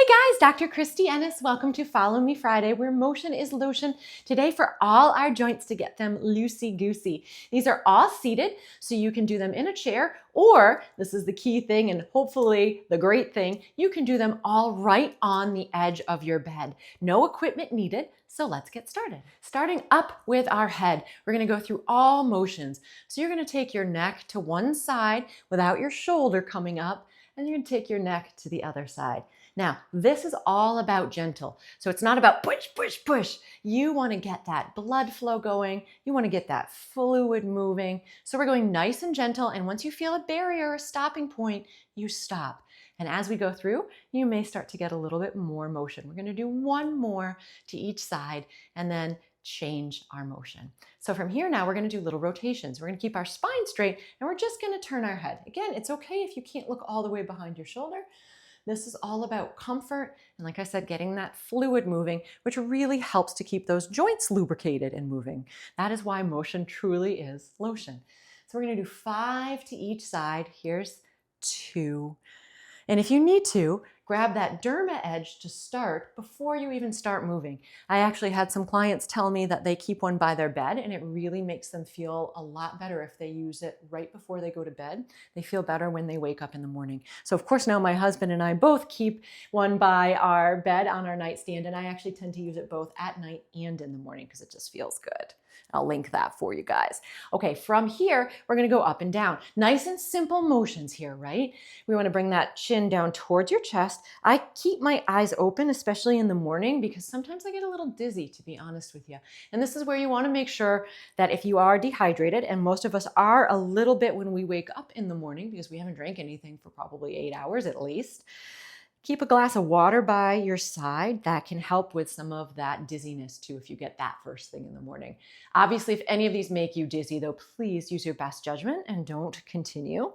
Hey guys, Dr. Christy Ennis. Welcome to Follow Me Friday, where motion is lotion. Today for all our joints to get them loosey-goosey. These are all seated, so you can do them in a chair, or this is the key thing and hopefully the great thing, you can do them all right on the edge of your bed. No equipment needed, so let's get started. Starting up with our head, we're gonna go through all motions. So you're gonna take your neck to one side without your shoulder coming up, and you're gonna take your neck to the other side. Now, this is all about gentle. So it's not about push, push, push. You want to get that blood flow going. You want to get that fluid moving. So we're going nice and gentle. And once you feel a barrier, a stopping point, you stop. And as we go through, you may start to get a little bit more motion. We're going to do one more to each side and then change our motion. So from here now, we're going to do little rotations. We're going to keep our spine straight and we're just going to turn our head. Again, it's okay if you can't look all the way behind your shoulder. This is all about comfort and, like I said, getting that fluid moving, which really helps to keep those joints lubricated and moving. That is why motion truly is lotion. So we're going to do 5 to each side. Here's 2. And if you need to, grab that derma edge to start before you even start moving. I actually had some clients tell me that they keep one by their bed and it really makes them feel a lot better if they use it right before they go to bed. They feel better when they wake up in the morning. So of course now my husband and I both keep one by our bed on our nightstand, and I actually tend to use it both at night and in the morning because it just feels good. I'll link that for you guys. Okay, from here, we're gonna go up and down. Nice and simple motions here, right? We wanna bring that chin down towards your chest. I keep my eyes open, especially in the morning, because sometimes I get a little dizzy, to be honest with you. And this is where you wanna make sure that if you are dehydrated, and most of us are a little bit when we wake up in the morning because we haven't drank anything for probably 8 hours at least, keep a glass of water by your side. That can help with some of that dizziness too if you get that first thing in the morning. Obviously, if any of these make you dizzy though, please use your best judgment and don't continue.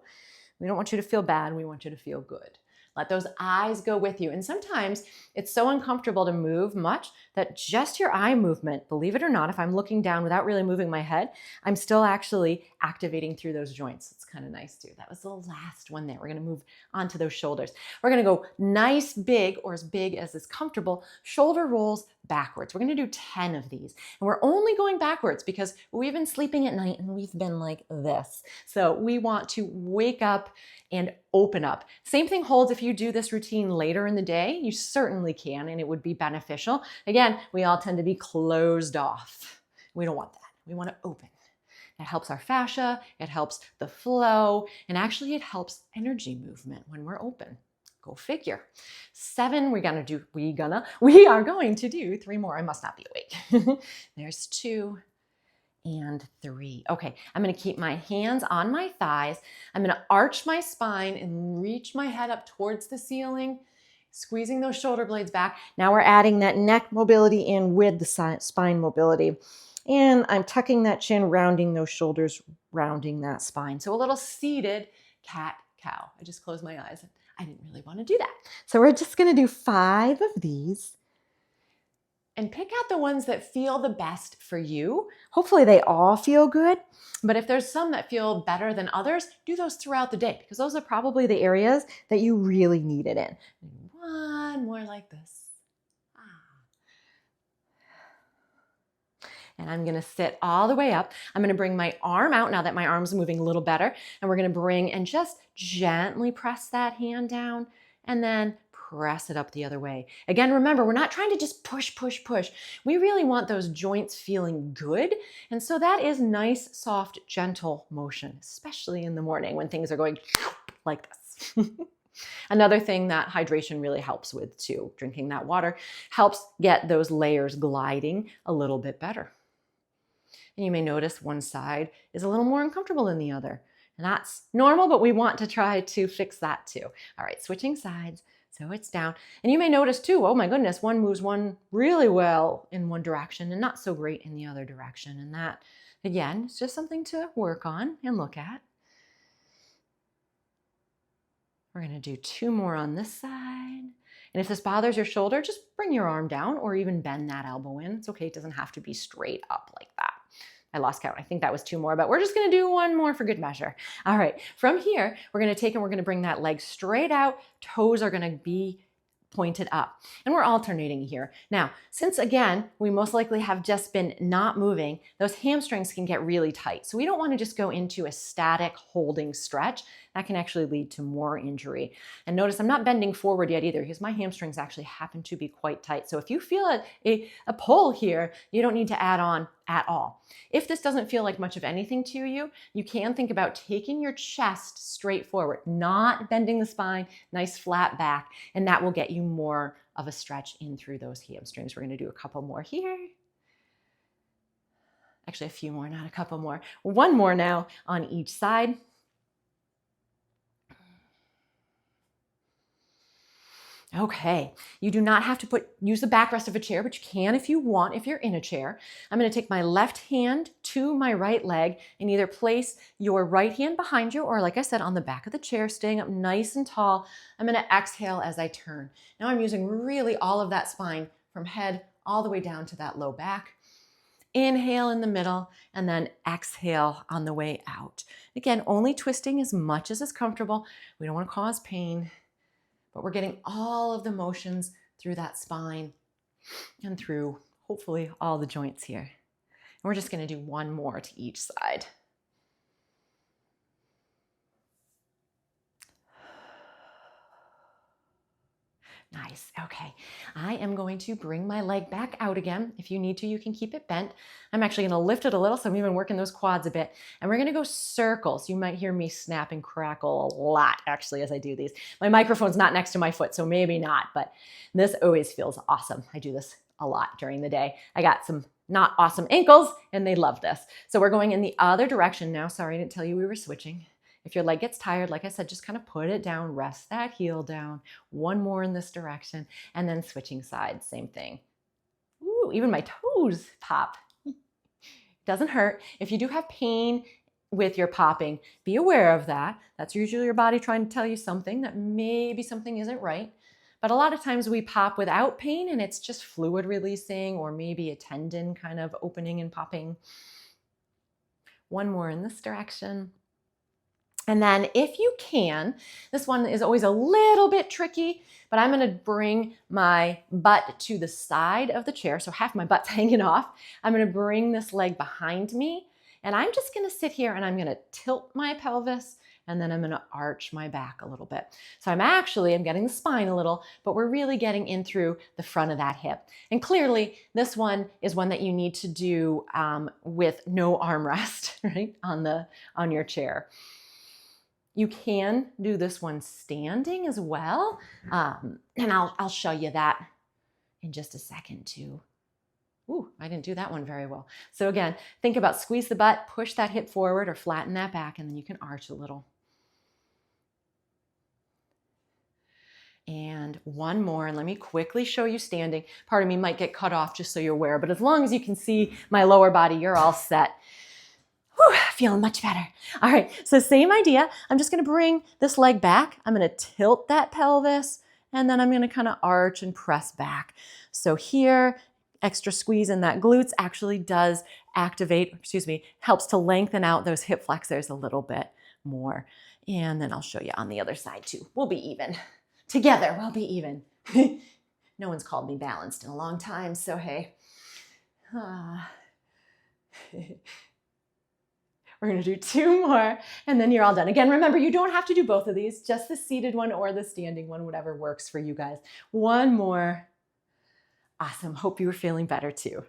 We don't want you to feel bad. We want you to feel good. Let those eyes go with you. And sometimes it's so uncomfortable to move much that just your eye movement, believe it or not, if I'm looking down without really moving my head, I'm still actually activating through those joints. It's kind of nice too. That was the last one there. We're going to move onto those shoulders. We're going to go nice, big, or as big as is comfortable, shoulder rolls backwards. We're going to do 10 of these. And we're only going backwards because we've been sleeping at night and we've been like this. So we want to wake up and open up. Same thing holds if you do this routine later in the day. You certainly can, and it would be beneficial. Again, we all tend to be closed off. We don't want that. We want to open. It helps our fascia, it helps the flow, and actually it helps energy movement when we're open. Go figure. 7, we are going to do 3 more. I must not be awake. There's 2 and 3. Okay, I'm gonna keep my hands on my thighs. I'm gonna arch my spine and reach my head up towards the ceiling, squeezing those shoulder blades back. Now we're adding that neck mobility in with the spine mobility. And I'm tucking that chin, rounding those shoulders, rounding that spine. So a little seated cat-cow. I just closed my eyes. I didn't really want to do that. So we're just going to do 5 of these and pick out the ones that feel the best for you. Hopefully they all feel good, but if there's some that feel better than others, do those throughout the day because those are probably the areas that you really need it in. One more like this. And I'm gonna sit all the way up. I'm gonna bring my arm out now that my arm's moving a little better. And we're gonna bring and just gently press that hand down and then press it up the other way. Again, remember, we're not trying to just push, push, push. We really want those joints feeling good. And so that is nice, soft, gentle motion, especially in the morning when things are going like this. Another thing that hydration really helps with too, drinking that water, helps get those layers gliding a little bit better. And you may notice one side is a little more uncomfortable than the other. And that's normal, but we want to try to fix that too. All right, switching sides. So it's down. And you may notice too, oh my goodness, one moves one really well in one direction and not so great in the other direction. And that, again, is just something to work on and look at. We're going to do 2 more on this side. And if this bothers your shoulder, just bring your arm down or even bend that elbow in. It's okay. It doesn't have to be straight up like that. I lost count. I think that was 2 more, but we're just going to do 1 more for good measure. All right. From here, we're going to take and we're going to bring that leg straight out. Toes are going to be pointed up. And we're alternating here. Now, since again, we most likely have just been not moving, those hamstrings can get really tight. So we don't want to just go into a static holding stretch. That can actually lead to more injury. And notice I'm not bending forward yet either because my hamstrings actually happen to be quite tight. So if you feel a pull here, you don't need to add on at all. If this doesn't feel like much of anything to you, you can think about taking your chest straight forward, not bending the spine, nice flat back, and that will get you more of a stretch in through those hamstrings. We're going to do a couple more here. Actually, a few more, not a couple more. One more now on each side. Okay, you do not have to use the backrest of a chair, but you can if you want, if you're in a chair. I'm going to take my left hand to my right leg and either place your right hand behind you or, like I said, on the back of the chair, staying up nice and tall. I'm going to exhale as I turn. Now I'm using really all of that spine from head all the way down to that low back. Inhale in the middle and then exhale on the way out. Again, only twisting as much as is comfortable. We don't want to cause pain. But we're getting all of the motions through that spine and through, hopefully, all the joints here. And we're just going to do one more to each side. Nice. Okay. I am going to bring my leg back out again. If you need to, you can keep it bent. I'm actually going to lift it a little, so I'm even working those quads a bit. And we're going to go circles. You might hear me snap and crackle a lot, actually, as I do these. My microphone's not next to my foot, so maybe not, but this always feels awesome. I do this a lot during the day. I got some not awesome ankles, and they love this. So we're going in the other direction now. Sorry, I didn't tell you we were switching. If your leg gets tired, like I said, just kind of put it down, rest that heel down. One more in this direction, and then switching sides, same thing. Ooh, even my toes pop. Doesn't hurt. If you do have pain with your popping, be aware of that. That's usually your body trying to tell you something, that maybe something isn't right. But a lot of times we pop without pain and it's just fluid releasing or maybe a tendon kind of opening and popping. One more in this direction. And then if you can, this one is always a little bit tricky, but I'm going to bring my butt to the side of the chair. So half my butt's hanging off. I'm going to bring this leg behind me and I'm just going to sit here and I'm going to tilt my pelvis and then I'm going to arch my back a little bit. So I'm getting the spine a little, but we're really getting in through the front of that hip. And clearly this one is one that you need to do with no armrest, right, on your chair. You can do this one standing as well. And I'll show you that in just a second too. Ooh, I didn't do that one very well. So again, think about squeeze the butt, push that hip forward or flatten that back, and then you can arch a little. And one more, and let me quickly show you standing. Part of me might get cut off just so you're aware, but as long as you can see my lower body, you're all set. Whew, feeling much better. All right, so same idea. I'm just gonna bring this leg back. I'm gonna tilt that pelvis, and then I'm gonna kind of arch and press back. So here, extra squeeze in that glutes actually does helps to lengthen out those hip flexors a little bit more. And then I'll show you on the other side too. We'll be even. Together, we'll be even. No one's called me balanced in a long time, so hey. We're going to do two more, and then you're all done. Again, remember, you don't have to do both of these, just the seated one or the standing one, whatever works for you guys. One more. Awesome. Hope you were feeling better too.